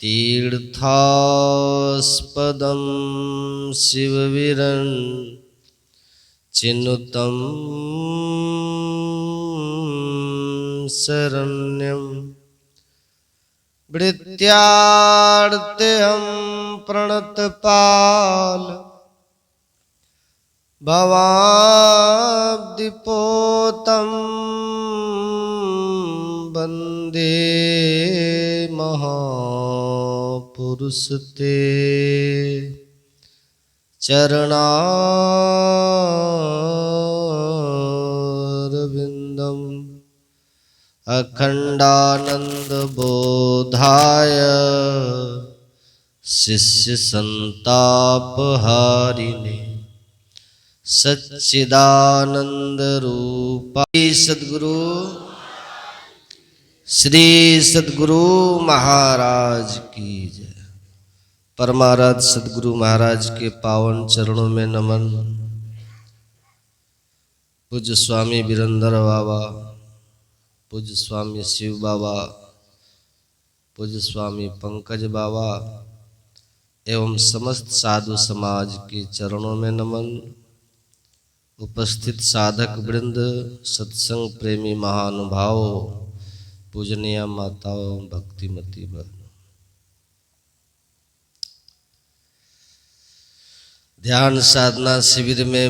तीर्थास्पदं शिववीरं चिनुतं शरण्यं वृत्यार्तेऽहं प्रणतपाल भवाब्धिपोतं वन्दे महापुरुषते चरणारविन्दम् अखण्डानन्दबोधाय शिष्यसन्तापहारिणे सच्चिदानन्दरूपाय सद्गुरु श्री सद्गुरु महाराज की जय। परमाराध्य सद्गुरु महाराज के पावन चरणों में नमन। पूज्य स्वामी वीरेंद्र बाबा, पूज्य स्वामी शिव बाबा, पूज्य स्वामी पंकज बाबा एवं समस्त साधु समाज के चरणों में नमन। उपस्थित साधक वृंद, सत्संग प्रेमी महानुभावों, पूजनीय माताओं, भक्तिमती बहनों, ध्यान साधना शिविर में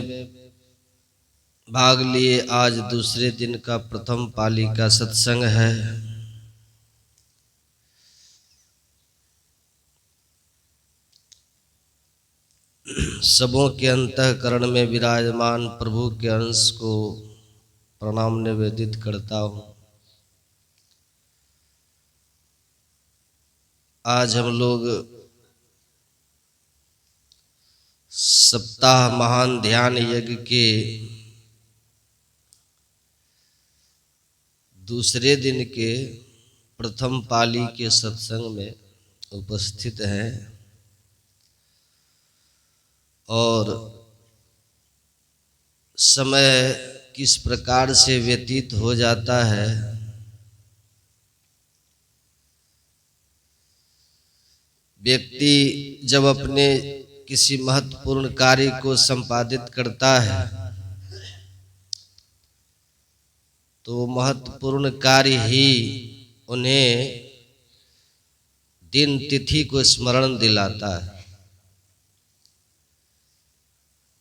भाग लिए आज दूसरे दिन का प्रथम पाली का सत्संग है। सबों के अंतःकरण में विराजमान प्रभु के अंश को प्रणाम निवेदित करता हूँ। आज हम लोग सप्ताह महान ध्यान यज्ञ के दूसरे दिन के प्रथम पाली के सत्संग में उपस्थित हैं और समय किस प्रकार से व्यतीत हो जाता है, व्यक्ति जब अपने किसी महत्वपूर्ण कार्य को संपादित करता है तो महत्वपूर्ण कार्य ही उन्हें दिन तिथि को स्मरण दिलाता है।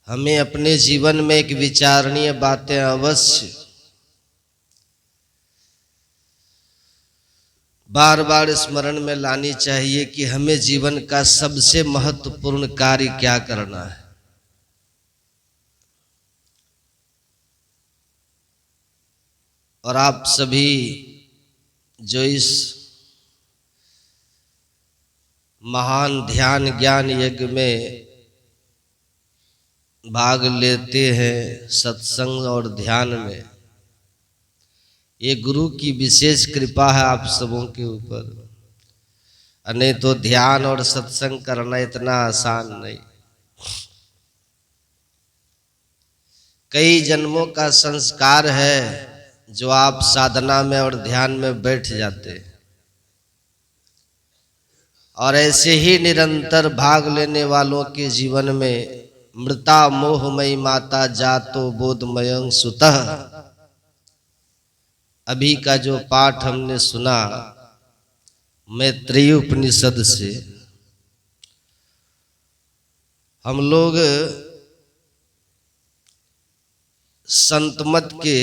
हमें अपने जीवन में एक विचारणीय बातें अवश्य बार बार स्मरण में लानी चाहिए कि हमें जीवन का सबसे महत्वपूर्ण कार्य क्या करना है। और आप सभी जो इस महान ध्यान ज्ञान यज्ञ में भाग लेते हैं, सत्संग और ध्यान में, ये गुरु की विशेष कृपा है आप सबों के ऊपर। नहीं तो ध्यान और सत्संग करना इतना आसान नहीं। कई जन्मों का संस्कार है जो आप साधना में और ध्यान में बैठ जाते, और ऐसे ही निरंतर भाग लेने वालों के जीवन में मृता मोहमयी माता जातो बोधमयं सुतः, अभी का जो पाठ हमने सुना मैत्रेयी उपनिषद से, हम लोग संतमत के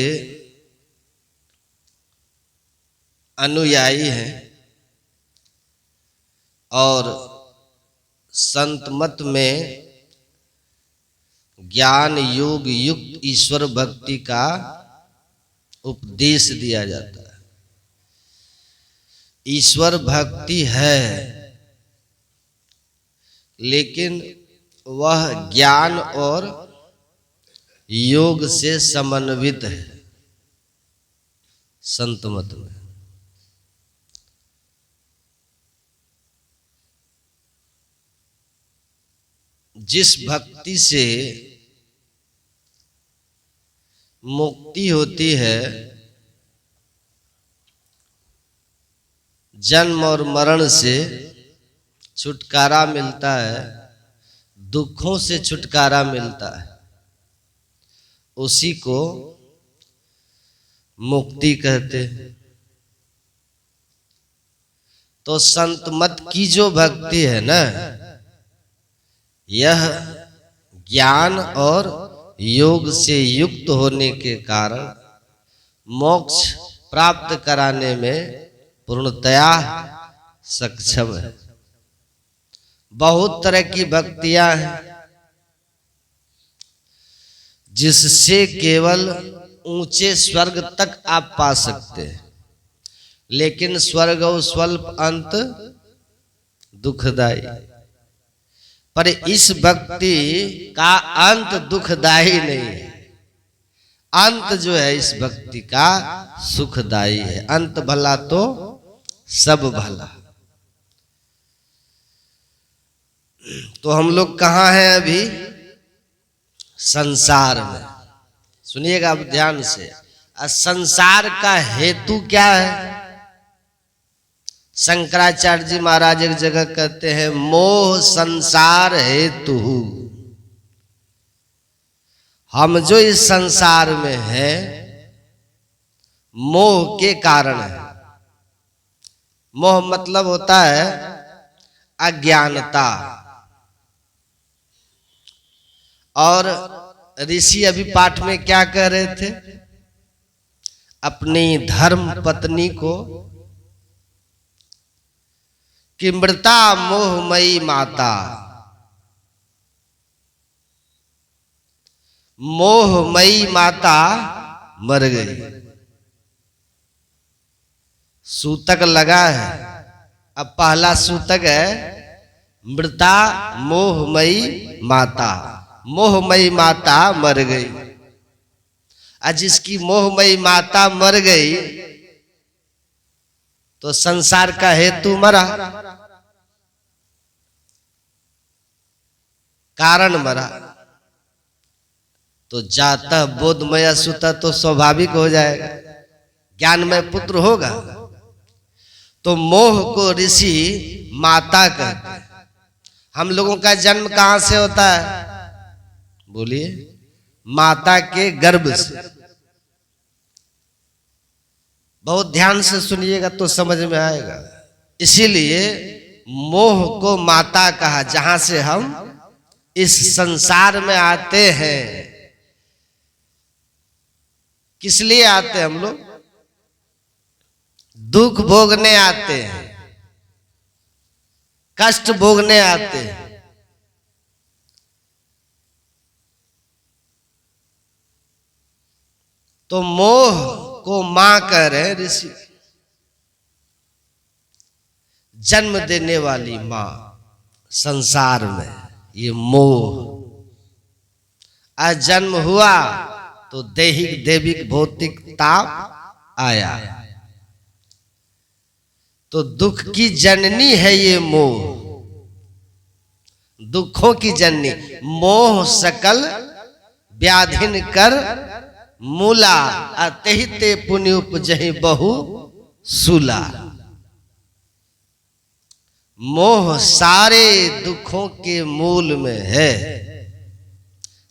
अनुयायी हैं और संतमत में ज्ञान योग युक्त ईश्वर भक्ति का उपदेश दिया जाता है। ईश्वर भक्ति है लेकिन वह ज्ञान और योग से समन्वित है। संतमत में जिस भक्ति से मुक्ति होती है, जन्म और मरण से छुटकारा मिलता है, दुखों से छुटकारा मिलता है, उसी को मुक्ति कहते हैं। तो संत मत की जो भक्ति है ना, यह ज्ञान और योग से युक्त होने के कारण मोक्ष प्राप्त कराने में पूर्णतया सक्षम है। बहुत तरह की भक्तियां हैं जिससे केवल ऊंचे स्वर्ग तक आप पा सकते हैं, लेकिन स्वर्ग और स्वल्प अंत दुखदाई। पर इस भक्ति का अंत दुखदाई नहीं है, अंत जो है इस भक्ति का सुखदाई है। अंत भला तो सब भला। तो हम लोग कहाँ हैं अभी? संसार में। सुनिएगा अब ध्यान से। संसार का हेतु क्या है? शंकराचार्य जी महाराज एक जगह कहते हैं, मोह संसार हेतु। हम जो इस संसार में हैं मोह के कारण है। मोह मतलब होता है अज्ञानता। और ऋषि अभी पाठ में क्या कह रहे थे? अपनी धर्म पत्नी को कि मृता मोहमयी माता, मोहमयी माता मर गई। सूतक लगा है। अब पहला सूतक है मृता मोहमयी माता। मोहमयी माता मर गई। और जिसकी मोहमयी माता मर गई तो संसार का हेतु मरा, कारण मरा। तो जाता बोधमय सुता तो स्वाभाविक हो जाएगा, ज्ञानमय पुत्र होगा। तो मोह को ऋषि माता कहते हैं। हम लोगों का जन्म कहां से होता है? बोलिए, माता के गर्भ से। बहुत ध्यान से सुनिएगा तो समझ में आएगा। इसीलिए मोह को माता कहा, जहां से हम इस संसार में आते हैं। किस लिए आते हैं हम लोग? दुख भोगने आते हैं, कष्ट भोगने आते हैं। तो मोह को मां कह रहे ऋषि, जन्म देने वाली मां संसार में। ये मोह आज जन्म हुआ तो दैहिक दैविक भौतिक ताप आया। तो दुख की जननी है ये मोह, दुखों की जननी। मोह सकल व्याधिन कर मूला, अतहिते पुण्य उपजहि बहु सूला। मोह सारे दुखों के मूल में है।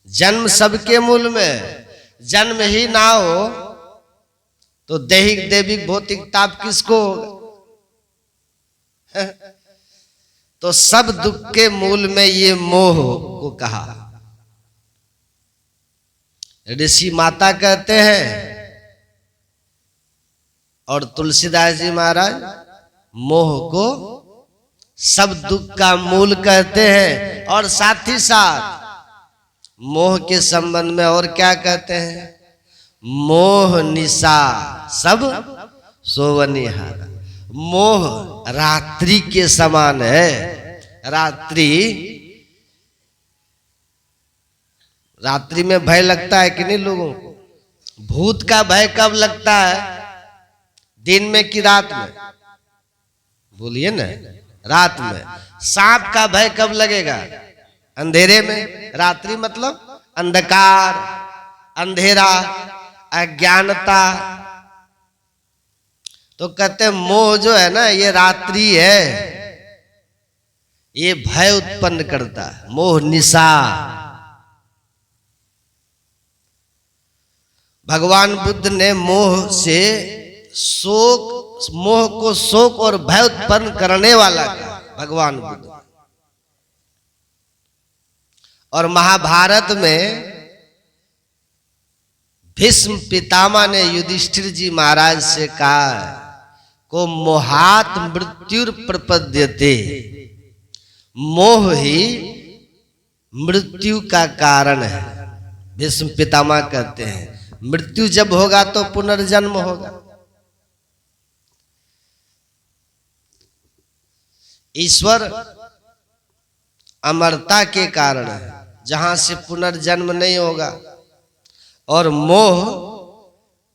जन्म सबके मूल में। जन्म ही ना हो तो दैहिक दैविक भौतिक ताप किसको होगा? तो सब दुख के मूल में ये मोह को कहा। ऋषि माता कहते हैं और तुलसीदास जी महाराज मोह को सब दुख का मूल कहते हैं। और साथ ही साथ मोह के संबंध में और क्या कहते हैं? मोह निशा सब सोवनिहार। मोह रात्रि के समान है। रात्रि में भय लगता है कि नहीं लोगों को? भूत का भय कब लगता है? दिन में कि रात में? बोलिए ना, रात में। सांप का भय कब लगेगा? अंधेरे में। रात्रि मतलब अंधकार, अंधेरा, अज्ञानता। तो कहते हैं मोह जो है ना ये रात्रि है, ये भय उत्पन्न करता है, मोह निशा। भगवान बुद्ध ने मोह से शोक, मोह को शोक और भय उत्पन्न करने वाला कहा भगवान बुद्ध। और महाभारत में भीष्म पितामह ने युधिष्ठिर जी महाराज से कहा को मोहात मृत्युर प्रपद्यते, मोह ही मृत्यु का कारण है। भीष्म पितामह कहते हैं मृत्यु जब होगा तो पुनर्जन्म होगा। ईश्वर अमरता के कारण है जहां से पुनर्जन्म नहीं होगा, और मोह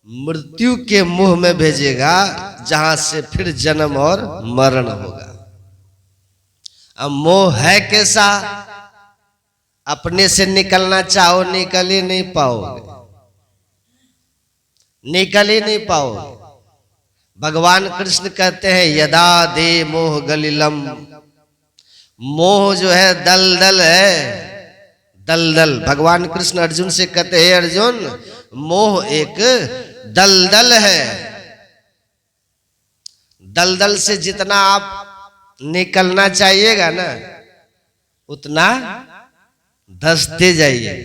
मृत्यु के मुंह में भेजेगा जहां से फिर जन्म और मरण होगा। अब मोह है कैसा? अपने से निकलना चाहो निकल ही नहीं पाओगे, निकल ही नहीं पाओगे। भगवान कृष्ण कहते हैं यदा दे मोह गलिलम, मोह जो है दलदल है, दलदल। भगवान कृष्ण अर्जुन से कहते हैं अर्जुन मोह एक दलदल है, दलदल से जितना आप निकलना चाहिएगा ना उतना धंसते जाइए।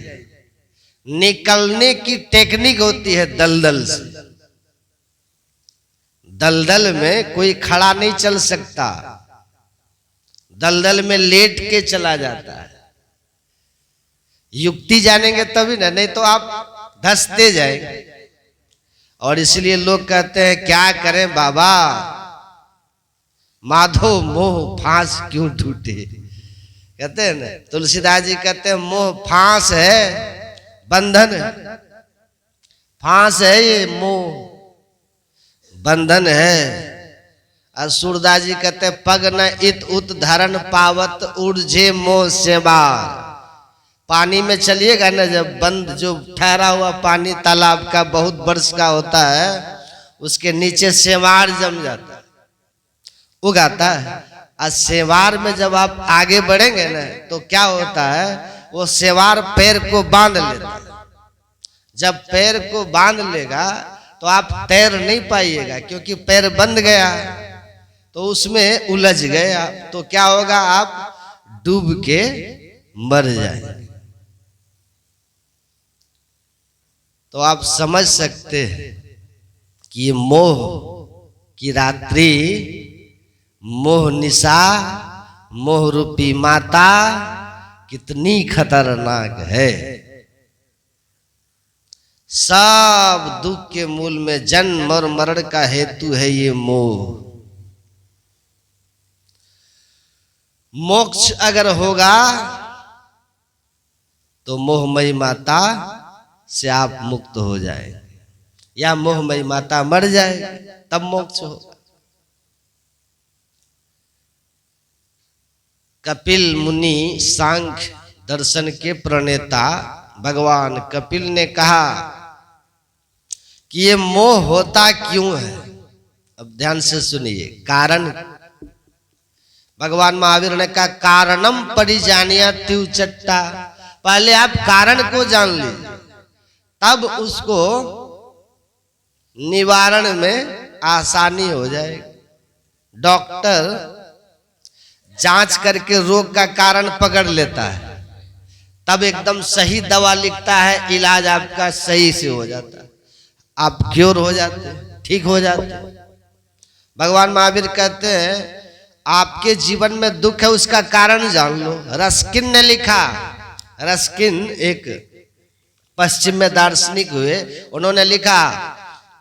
निकलने की टेक्निक होती है दलदल से। दलदल में कोई खड़ा नहीं चल सकता, दलदल में लेट के चला जाता है। युक्ति जानेंगे तभी ना, नहीं तो आप धंसते जाएंगे। और इसलिए लोग कहते हैं क्या करें बाबा, माधो मोह फांस क्यों टूटे, कहते हैं ना। तुलसीदास जी कहते हैं मोह फांस है, बंधन है, फांस है ये मोह, बंधन है। और सूरदास जी कहते हैं पग न इत उत धरण पावत उर्जे मोह सेवार। पानी में चलिएगा ना, जब बंद जो ठहरा हुआ पानी तालाब का बहुत वर्ष का होता है, उसके नीचे सेवार जम जाता है, उगाता है। और सेवार में जब आप आगे बढ़ेंगे ना तो क्या होता है, वो सेवार पैर को बांध लेता है। जब पैर को बांध लेगा तो आप तैर नहीं पाइएगा, क्योंकि पैर बंध गया तो उसमें उलझ गए आप। तो क्या होगा, आप डूब के मर जाएंगे। तो आप समझ सकते हैं कि ये मोह की रात्रि, मोह निशा, मोह रूपी माता कितनी खतरनाक है। सब दुख के मूल में जन्म और मरण का हेतु है ये मोह। मोक्ष अगर होगा तो मोहमयी माता से आप मुक्त हो जाएंगे, या मोहमयी माता मर जाएगी तब मोक्ष होगा। कपिल मुनि सांख्य दर्शन के प्रणेता भगवान कपिल ने कहा कि ये मोह होता क्यों है। अब ध्यान से सुनिए कारण। भगवान महावीर ने कहा कारणम परिजानिया त्युचट्टा, पहले आप कारण को जान लीजिए, तब उसको निवारण में आसानी हो जाएगी। डॉक्टर जांच करके रोग का कारण पकड़ लेता है, तब एकदम सही दवा लिखता है, इलाज आपका सही से हो जाता है, आप क्योर हो जाते हैं, ठीक हो जाते हैं। भगवान महावीर कहते हैं आपके जीवन में दुख है उसका कारण जान लो। रस्किन ने लिखा, रस्किन एक पश्चिम में दार्शनिक हुए, उन्होंने लिखा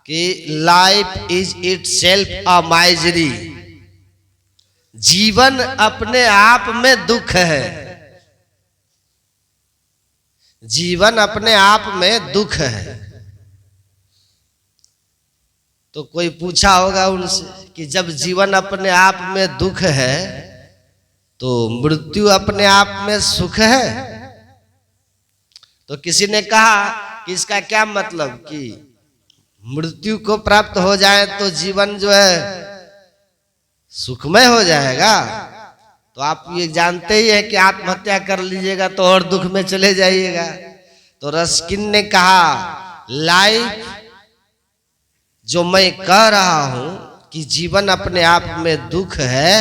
कि life is it self a misery, जीवन अपने आप में दुख है, जीवन अपने आप में दुख है। तो कोई पूछा होगा उनसे कि जब जीवन अपने आप में दुख है तो मृत्यु अपने आप में सुख है। तो किसी ने कहा कि इसका क्या मतलब कि मृत्यु को प्राप्त हो जाए तो जीवन जो है सुखमय हो जाएगा। तो आप ये जानते ही हैं कि आत्महत्या कर लीजिएगा तो और दुख में चले जाइएगा। तो रस्किन ने कहा लाइफ जो मैं कह रहा हूं कि जीवन अपने आप में दुख है,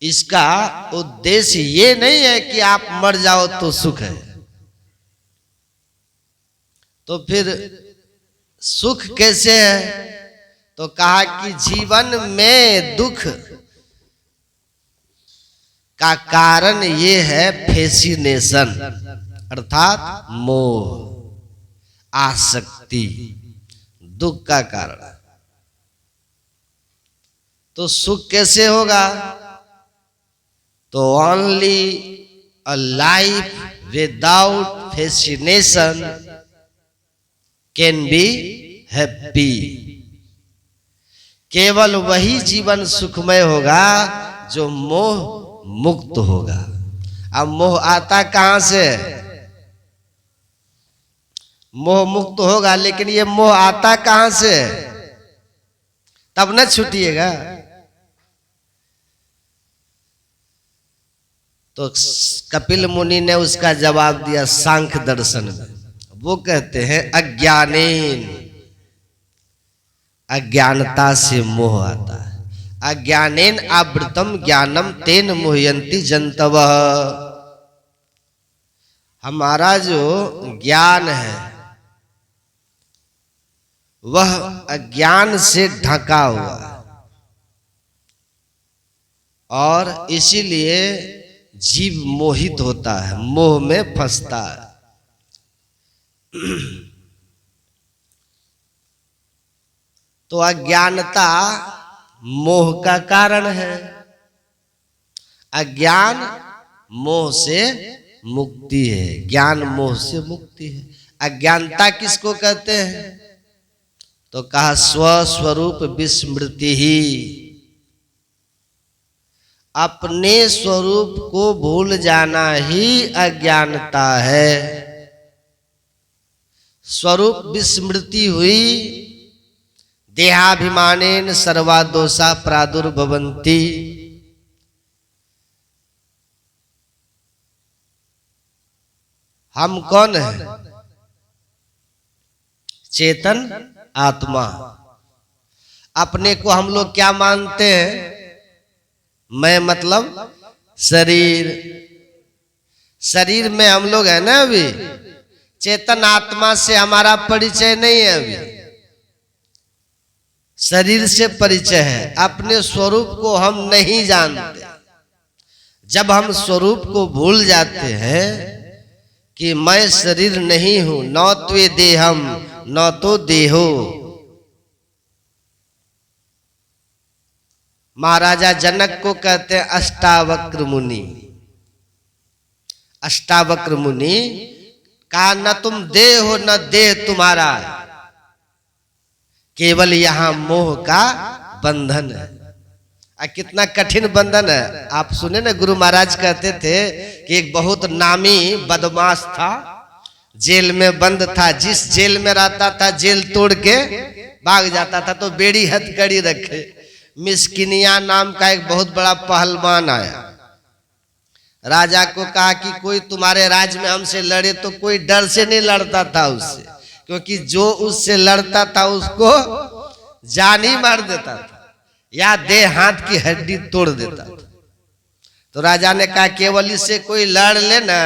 इसका उद्देश्य ये नहीं है कि आप मर जाओ तो सुख है। तो फिर सुख कैसे है? तो कहा कि जीवन में दुख का कारण ये है फैसिनेशन, अर्थात मोह, आसक्ति, दुख का कारण। तो सुख कैसे होगा? तो only a life without fascination can be happy. केवल वही जीवन सुखमय होगा जो मोह मुक्त होगा। अब मोह आता कहां से? मोह मुक्त होगा, लेकिन ये मोह आता कहां से? तब न छूटिएगा। तो कपिल मुनि ने उसका जवाब दिया सांख्य दर्शन में। वो कहते हैं अज्ञानेन, अज्ञानता से मोह आता है। अज्ञानेन आवृतम ज्ञानम तेन मोहयंती जंतवः। हमारा जो ज्ञान है वह अज्ञान से ढका हुआ है और इसीलिए जीव मोहित होता है, मोह में फंसता है। तो अज्ञानता मोह का कारण है। अज्ञान मोह से मुक्ति है, ज्ञान मोह से मुक्ति है। अज्ञानता किसको कहते हैं? तो कहा स्वस्वरूप विस्मृति ही, अपने स्वरूप को भूल जाना ही अज्ञानता है। स्वरूप विस्मृति हुई, देहाभिमानेन सर्वा दोषा प्रादुर्भवन्ति। हम कौन है? चेतन आत्मा। अपने को हम लोग क्या मानते हैं? मैं मतलब शरीर। शरीर में हम लोग है ना अभी, चेतन आत्मा से हमारा परिचय नहीं है। अभी शरीर से परिचय है, अपने स्वरूप को हम नहीं जानते। जब हम स्वरूप को भूल जाते हैं कि मैं शरीर नहीं हूं, न त्वे देहम न तो देहो। महाराजा जनक को कहते हैं अष्टावक्र मुनि। अष्टावक्र मुनि कहा न तुम देह हो न देह तुम्हारा, केवल यहां मोह का बंधन है। कितना कठिन बंधन है। आप सुने ना, गुरु महाराज कहते थे कि एक बहुत नामी बदमाश था, जेल में बंद था। जिस जेल में रहता था जेल तोड़ के भाग जाता था। तो बेड़ी हथकड़ी रखे मिस्किनिया नाम का एक बहुत बड़ा पहलवान आया। राजा को कहा कि कोई तुम्हारे राज में हमसे लड़े, तो कोई डर से नहीं लड़ता था उससे, क्योंकि जो उससे लड़ता था उसको जान ही मार देता था या देह हाथ की हड्डी तोड़ देता था। तो राजा ने कहा केवल इससे कोई लड़ ले ना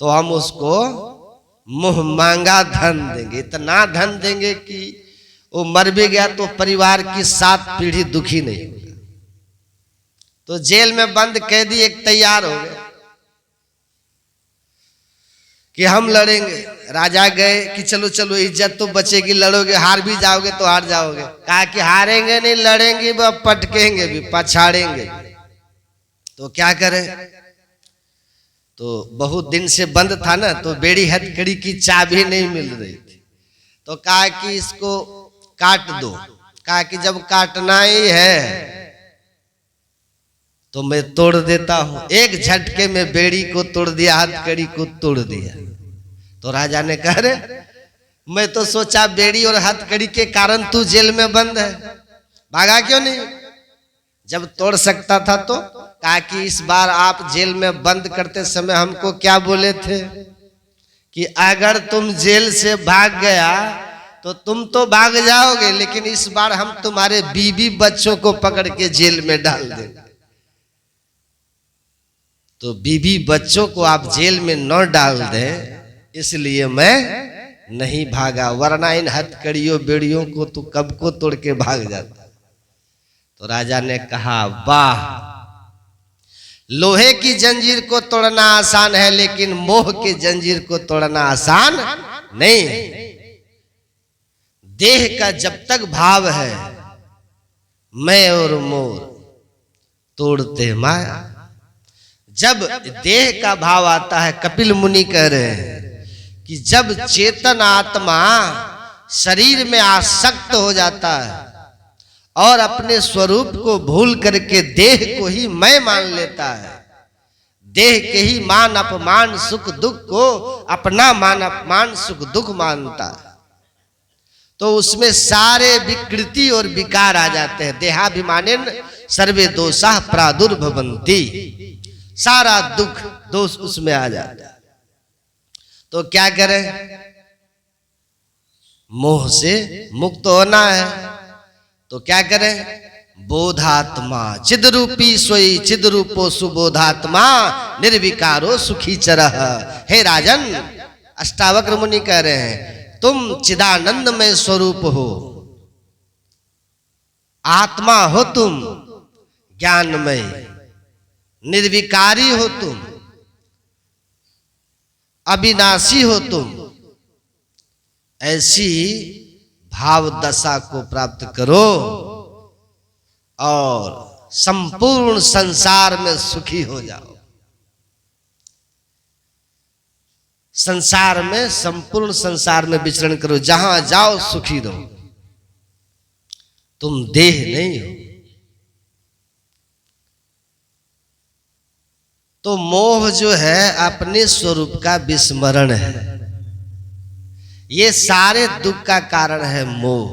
तो हम उसको मुंह मांगा धन देंगे, इतना धन देंगे कि वो मर भी गया तो परिवार की 7 पीढ़ी दुखी नहीं होगा। तो जेल में बंद कैदी एक तैयार हो गए कि हम लड़ेंगे। राजा गए कि चलो चलो इज्जत तो बचेगी, लड़ोगे, हार भी जाओगे तो हार जाओगे। कहा कि हारेंगे नहीं, लड़ेंगे भी, पटकेंगे भी, पछाड़ेंगे। तो क्या करें? तो बहुत दिन से बंद था ना, तो बेड़ी हथकड़ी की चाबी नहीं मिल रही थी। तो कहा कि इसको काट दो। कहा कि जब काटना ही है तो मैं तोड़ देता हूं। एक झटके में बेड़ी को तोड़ दिया, हथकड़ी को तोड़ दिया। तो राजा ने कहा रे, मैं तो सोचा बेड़ी और हथकड़ी के कारण तू जेल में बंद है, भागा क्यों नहीं? जब तोड़ सकता था तो कहा कि इस बार आप जेल में बंद करते समय हमको क्या बोले थे कि अगर तुम जेल से भाग गया तो तुम तो भाग जाओगे, लेकिन इस बार हम तुम्हारे बीवी बच्चों को पकड़ के जेल में डाल देंगे। तो बीवी बच्चों को आप जेल में न डाल दें इसलिए मैं नहीं भागा, वरना इन हथकड़ियों बेड़ियों को तू कब को तोड़ के भाग जाता। तो राजा ने कहा, वाह, लोहे की जंजीर को तोड़ना आसान है लेकिन मोह की जंजीर को तोड़ना आसान नहीं है। देह का जब तक भाव है मैं और मोर तोड़ते माया। जब देह का भाव आता है, कपिल मुनि कह रहे हैं कि जब चेतन आत्मा शरीर में आसक्त हो जाता है और अपने स्वरूप को भूल करके देह को ही मैं मान लेता है, देह के ही मान अपमान सुख दुख को अपना मान अपमान सुख दुख मानता है, तो उसमें सारे विकृति और विकार आ जाते हैं। देहाभिमानेन सर्वे दोषाः प्रादुर्भवन्ति, सारा दुख दोष उसमें आ जाता है। तो क्या करें, मोह से मुक्त होना है तो क्या करें, बोधात्मा चिद्रूपी सोई चिद्रूपो सुबोधात्मा निर्विकारो सुखी चरह। हे राजन, अष्टावक्र मुनि कह रहे हैं तुम चिदानंदमय स्वरूप हो, आत्मा हो तुम, ज्ञानमय, निर्विकारी हो तुम, अविनाशी हो तुम। ऐसी भाव दशा को प्राप्त करो और संपूर्ण संसार में सुखी हो जाओ। संसार में, संपूर्ण संसार में विचरण करो, जहां जाओ सुखी रहो। तुम देह नहीं हो। तो मोह जो है अपने स्वरूप का विस्मरण है, ये सारे दुख का कारण है मोह।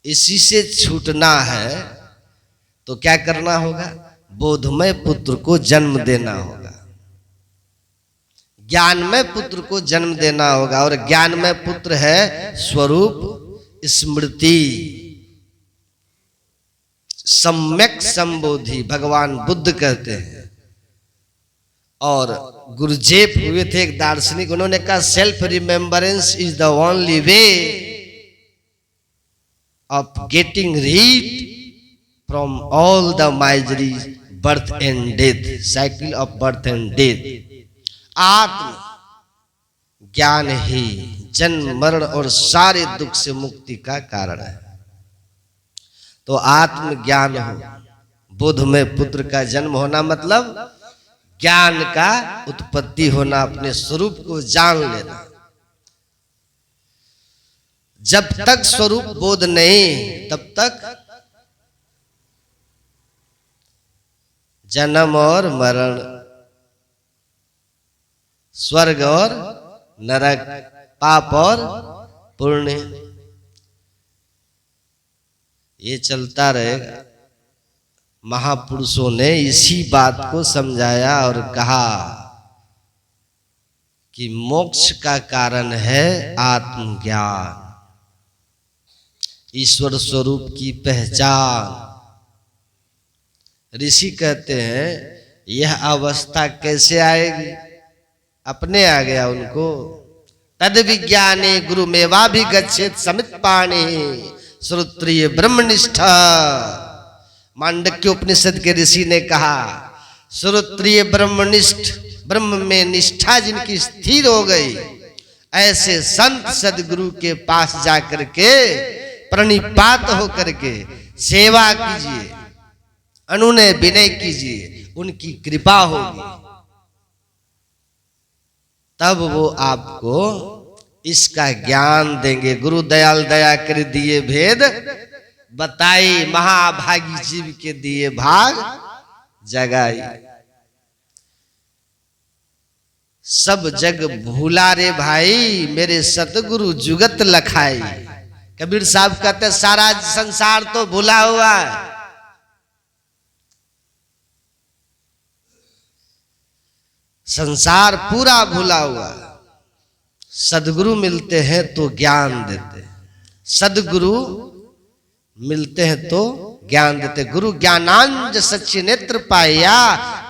इसी से छूटना है तो क्या करना होगा, बोधमय पुत्र को जन्म देना होगा, ज्ञानमय पुत्र को जन्म देना होगा। और ज्ञानमय पुत्र है स्वरूप स्मृति, सम्यक संबोधि, भगवान बुद्ध कहते हैं। और गुरुजेप हुए थे एक दार्शनिक, उन्होंने कहा self remembrance is the only way of getting read from all the misery birth and death, cycle of birth and death. आत्म ज्ञान ही जन्म मरण और सारे दुख से मुक्ति का कारण है। तो आत्म ज्ञान हो, बुद्ध में पुत्र का जन्म होना मतलब ज्ञान का उत्पत्ति होना, अपने स्वरूप को जान लेना। जब तक स्वरूप बोध नहीं तब तक जन्म और मरण, स्वर्ग और नरक, पाप और पुण्य, ये चलता रहेगा। महापुरुषों ने इसी बात को समझाया और कहा कि मोक्ष का कारण है आत्मज्ञान, ईश्वर स्वरूप की पहचान। ऋषि कहते हैं यह अवस्था कैसे आएगी, अपने आ गया उनको। तद विज्ञाने गुरु मेवा भी गच्छेत समित पाणी श्रोत्रिय ब्रह्मनिष्ठा। मांडक्य उपनिषद के ऋषि ने कहा श्रोत्रिय ब्रह्मनिष्ठ, ब्रह्म में निष्ठा जिनकी स्थिर हो गई, ऐसे संत सदगुरु के पास जाकर के प्रणिपात होकर के सेवा कीजिए, अनुनय विनय कीजिए, उनकी कृपा होगी, तब वो आपको इसका ज्ञान देंगे। गुरु दयाल दया कर दिए भेद बताई, महाभागी जीव के दिए भाग जगाई। सब जग भूला रे भाई, मेरे सतगुरु जुगत लखाई। कबीर साहब कहते सारा संसार तो भूला हुआ है, संसार पूरा भूला हुआ। सदगुरु मिलते हैं तो ज्ञान देते, सदगुरु मिलते हैं तो ज्ञान देते। गुरु ज्ञानांज सच्ची नेत्र पाया,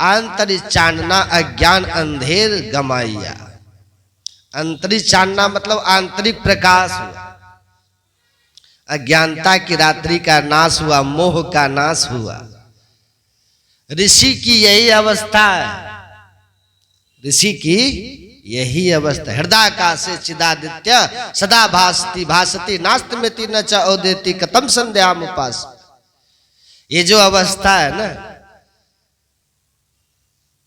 अंतरि चानना अज्ञान अंधेर गमाइया। अंतरि चानना मतलब आंतरिक प्रकाश हुआ, अज्ञानता की रात्रि का नाश हुआ, मोह का नाश हुआ। ऋषि की यही अवस्था है, ऋषि की यही अवस्था। हृदयाकाशे चिदादित्य सदा भासति भासति नास्तमेति न च औदेति कतम संध्याम उपास। ये जो अवस्था है ना,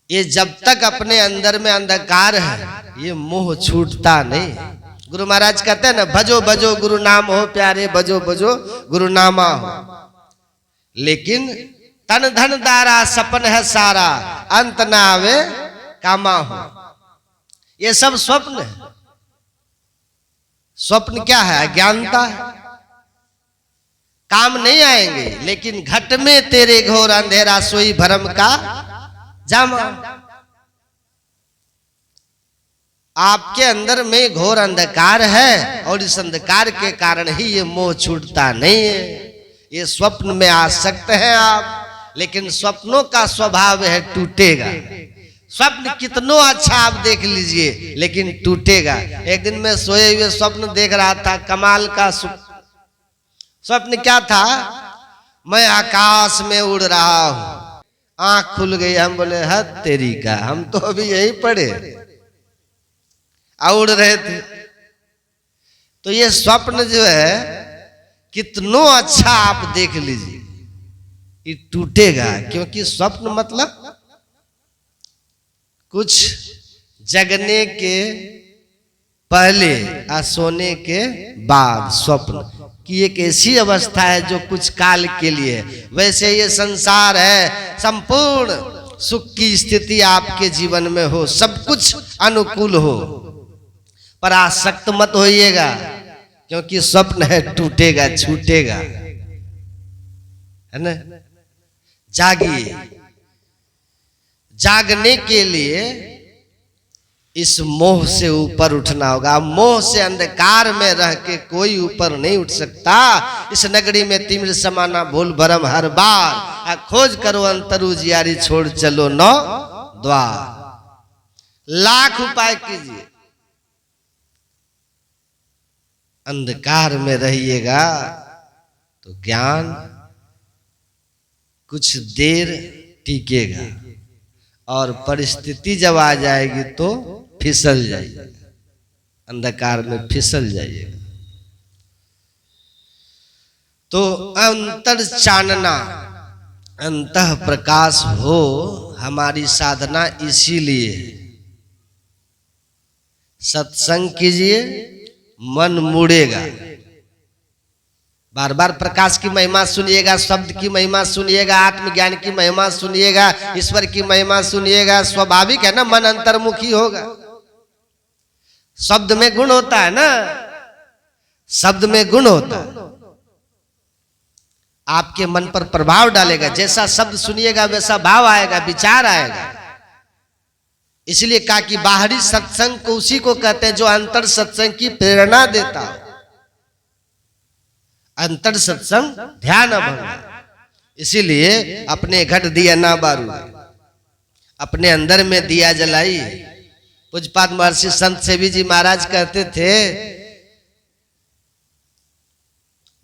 ये जब तक अपने अंदर में अंधकार है, ये मोह छूटता नहीं। गुरु महाराज कहते हैं ना, भजो भजो गुरु नाम हो प्यारे, भजो भजो गुरु नामा हो। लेकिन तन धन दारा सपन है सारा, अंत ना आवे कामा हो। ये सब स्वप्न है। स्वप्न क्या है? अज्ञानता है। काम नहीं आएंगे, लेकिन घट में तेरे घोर अंधेरा सोई भरम का जामा। आपके अंदर में घोर अंधकार है और इस अंधकार के कारण ही ये मोह छूटता नहीं है। ये स्वप्न में आ सकते हैं आप, लेकिन स्वप्नों का स्वभाव है टूटेगा। स्वप्न कितनो अच्छा आप देख लीजिए, लेकिन टूटेगा। एक दिन मैं सोए हुए स्वप्न देख रहा था, कमाल का स्वप्न। क्या था? मैं आकाश में उड़ रहा हूं। आंख खुल गई, हम बोले हद तेरी का, हम तो अभी यही पड़े उड़ रहे थे। तो ये स्वप्न जो है कितनो अच्छा आप देख लीजिए, ये टूटेगा। क्योंकि स्वप्न मतलब कुछ जगने के पहले और सोने के बाद स्वप्न की एक ऐसी अवस्था है जो कुछ काल के लिए है। वैसे ये संसार है, संपूर्ण सुख की स्थिति आपके जीवन में हो, सब कुछ अनुकूल हो, पर आसक्त मत होइएगा, क्योंकि स्वप्न है टूटेगा, छूटेगा, है ना। जागिए। जागने के लिए इस मोह से ऊपर उठना होगा। मोह से अंधकार में रह के कोई ऊपर नहीं उठ सकता। इस नगरी में तिमिर समाना भूल भरम हर बार, खोज करो अंतर उजियारी छोड़ चलो नौ द्वार। लाख उपाय कीजिए, अंधकार में रहिएगा तो ज्ञान कुछ देर टिकेगा, और परिस्थिति जब आ जाएगी तो फिसल जाइएगा, अंधकार में फिसल जाइएगा। तो अंतर चानना, अंतः प्रकाश हो हमारी साधना। इसीलिए सत्संग कीजिए, मन मुड़ेगा। बार बार प्रकाश की महिमा सुनिएगा, शब्द की महिमा सुनिएगा, आत्मज्ञान की महिमा सुनिएगा, ईश्वर की महिमा सुनिएगा। स्वाभाविक है ना, मन अंतर्मुखी होगा। शब्द में गुण होता है ना, शब्द में गुण होता है, आपके मन पर प्रभाव डालेगा। जैसा शब्द सुनिएगा वैसा भाव आएगा, विचार आएगा। इसलिए कहा कि बाहरी सत्संग को उसी को कहते हैं जो अंतर सत्संग की प्रेरणा देता हो। अंतर सत्संग ध्यान अभंग। इसीलिए अपने घट दिया ना बारू, अपने अंदर में दिया जलाई। पूज्यपाद महर्षि संत सेवी जी महाराज कहते थे,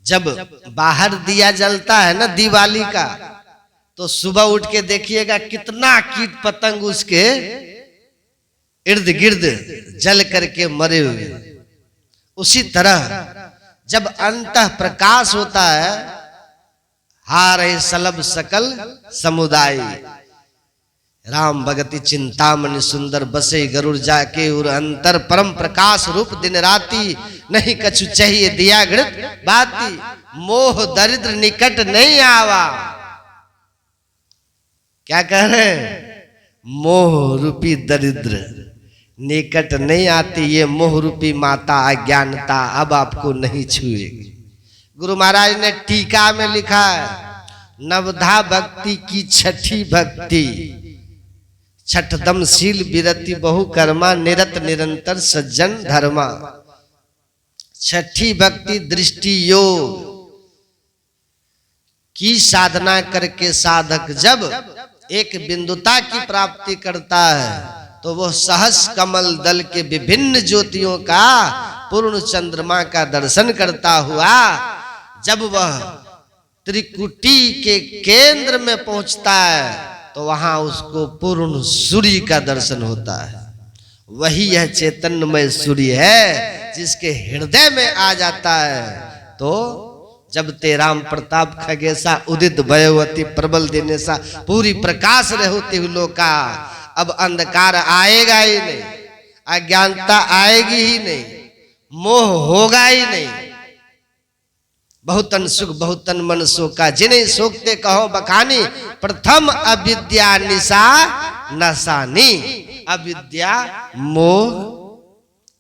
जब बाहर दिया जलता है ना दिवाली का, तो सुबह उठ के देखिएगा कितना कीट पतंग उसके इर्द गिर्द जल करके मरे हुए। उसी तरह जब अंतः प्रकाश होता है, हारे सलभ सकल समुदाय। राम भगति चिंतामणि सुंदर बसे गरुड़ जाके उर अंतर परम प्रकाश रूप दिन राती। नहीं कछु चाहिए दिया घृत बाती, मोह दरिद्र निकट नहीं आवा। क्या कह रहे हैं? मोह रूपी दरिद्र निकट नहीं आती। ये मोह रूपी माता अज्ञानता अब आपको नहीं छुएगी। गुरु महाराज ने टीका में लिखा है, नवधा भक्ति की छठी भक्ति, छठदमशील विरति बहु कर्मा निरत निरंतर सज्जन धर्मा। छठी भक्ति दृष्टि योग की साधना करके साधक जब एक बिंदुता की प्राप्ति करता है तो वह सहस कमल दल के विभिन्न ज्योतियों का पूर्ण चंद्रमा का दर्शन करता हुआ जब वह त्रिकुटी के केंद्र में पहुंचता है तो वहां उसको पूर्ण सूर्य का दर्शन होता है। वही यह चैतन्यमय सूर्य है जिसके हृदय में आ जाता है तो जब ते राम प्रताप खगेसा उदित भयवती प्रबल देने सा पूरी प्रकाश रहोती हुलो का। अब अंधकार आएगा ही नहीं, अज्ञानता आएगी ही नहीं, मोह होगा ही नहीं। बहुतन सुख बहुतन मन शोका जिन्हें सोखते कहो बखानी। प्रथम अविद्या निशा नसानी। अविद्या मोह,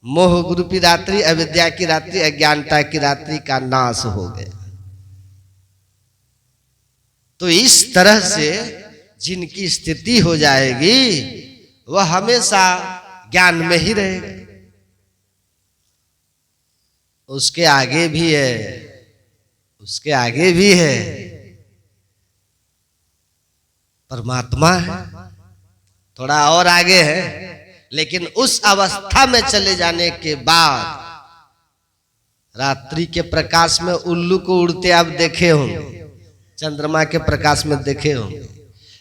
मोह गुरु रात्रि, अविद्या की रात्रि, अज्ञानता की रात्रि का नाश हो गया। तो इस तरह से जिनकी स्थिति हो जाएगी वह हमेशा ज्ञान में ही रहेगा। उसके आगे भी है, उसके आगे भी है परमात्मा है, थोड़ा और आगे है। लेकिन उस अवस्था में चले जाने के बाद रात्रि के प्रकाश में उल्लू को उड़ते आप देखे होंगे, चंद्रमा के प्रकाश में देखे होंगे,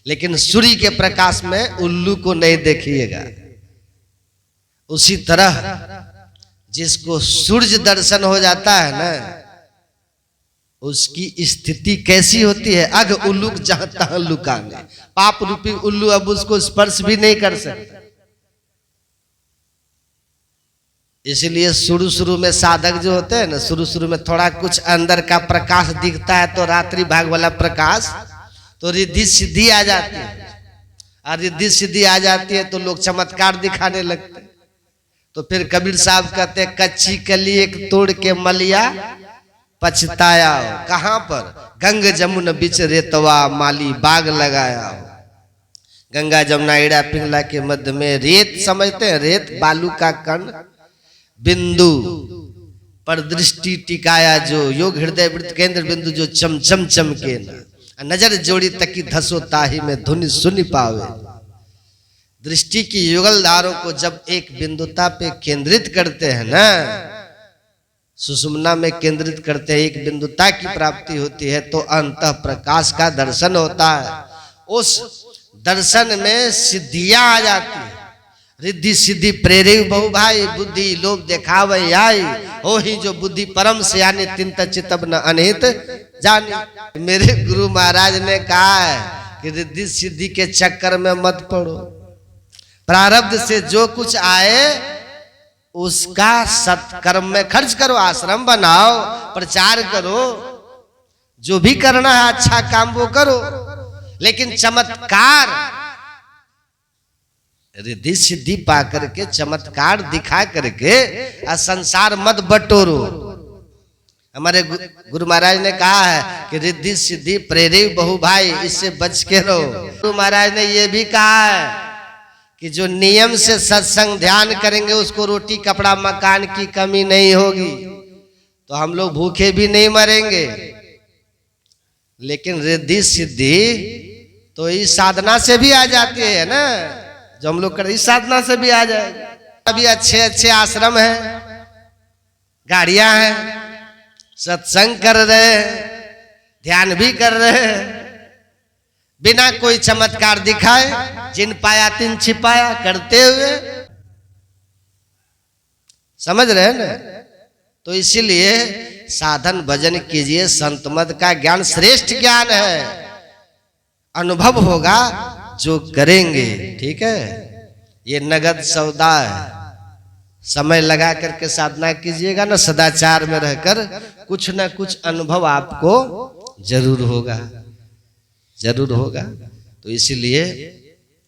लेकिन सूर्य के प्रकाश में उल्लू को नहीं देखिएगा। उसी तरह जिसको सूर्य दर्शन हो जाता है ना, उसकी स्थिति कैसी होती है? अग उल्लू जहां तहां लुकाने, पाप रूपी उल्लू अब उसको स्पर्श भी नहीं कर सकता। इसलिए शुरू शुरू में साधक जो होते हैं ना, शुरू शुरू में थोड़ा कुछ अंदर का प्रकाश दिखता है तो रात्रि भाग वाला प्रकाश, तो रिद्धि सिद्धि आ जाती है। और रिद्धि सिद्धि आ जाती है तो लोग चमत्कार दिखाने लगते हैं। तो फिर कबीर साहब कहते हैं कच्ची कली एक तोड़ के मलिया पछताया हो। कहां पर? गंग जमुन बिच रेतवा माली बाग लगाया हो। गंगा जमुना ईड़ा पिंगला के मध्य में रेत, समझते हैं रेत, बालू का कण, बिंदु पर दृष्टि टिकाया जो योग हृदय वृत्त केंद्र बिंदु जो चमचम चमके ना, नजर जोड़ी तकी धसो ताही में धुनि सुनि पावे। दृष्टि की युगल धारों को जब एक बिंदुता पे केंद्रित करते हैं ना, सुषुम्ना में केंद्रित करते हैं, एक बिंदुता की प्राप्ति होती है तो अंतः प्रकाश का दर्शन होता है। उस दर्शन में सिद्धियां आ जाती है। रिद्धि सिद्धि प्रेरित बहु भाई, बुद्धि लोग देखावे आई हो ही जो बुद्धि परम सयानी तिंत चितब न अनहित जानी। मेरे गुरु महाराज ने कहा है कि रिद्धि सिद्धि के चक्कर में मत पड़ो। प्रारब्ध से जो कुछ आए उसका सत्कर्म में खर्च करो, आश्रम बनाओ, प्रचार करो, जो भी करना है अच्छा काम वो करो। लेकिन चमत्कार रिद्धि सिद्धि पा करके चमत्कार दिखा करके संसार मत बटोरो। हमारे गुरु महाराज ने कहा है कि रिद्धि सिद्धि प्रेरित बहु भाई, इससे बच के रहो। गुरु महाराज ने यह भी कहा है कि जो नियम से सत्संग ध्यान करेंगे उसको रोटी कपड़ा मकान की कमी नहीं होगी, तो हम लोग भूखे भी नहीं मरेंगे। लेकिन रिद्धि सिद्धि तो इस साधना से भी आ जाती है ना, जो हम लोग कर इस साधना से भी आ जाएगा। अभी अच्छे अच्छे आश्रम हैं, गाड़ियां हैं, सत्संग कर रहे हैं, ध्यान भी कर रहे हैं, बिना कोई चमत्कार दिखाए, जिन पाया तिन छिपाया करते हुए। समझ रहे हैं ना? तो इसीलिए साधन भजन कीजिए। संत मत का ज्ञान श्रेष्ठ ज्ञान है, अनुभव होगा जो करेंगे। ठीक है, ये नगद सौदा है। समय लगा करके साधना कीजिएगा ना, सदाचार में रहकर कुछ ना कुछ अनुभव आपको जरूर होगा, जरूर होगा। तो इसीलिए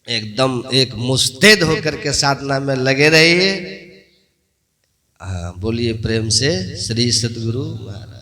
एकदम एक मुस्तैद होकर के साधना में लगे रहिए। बोलिए प्रेम से श्री सद्गुरु महाराज।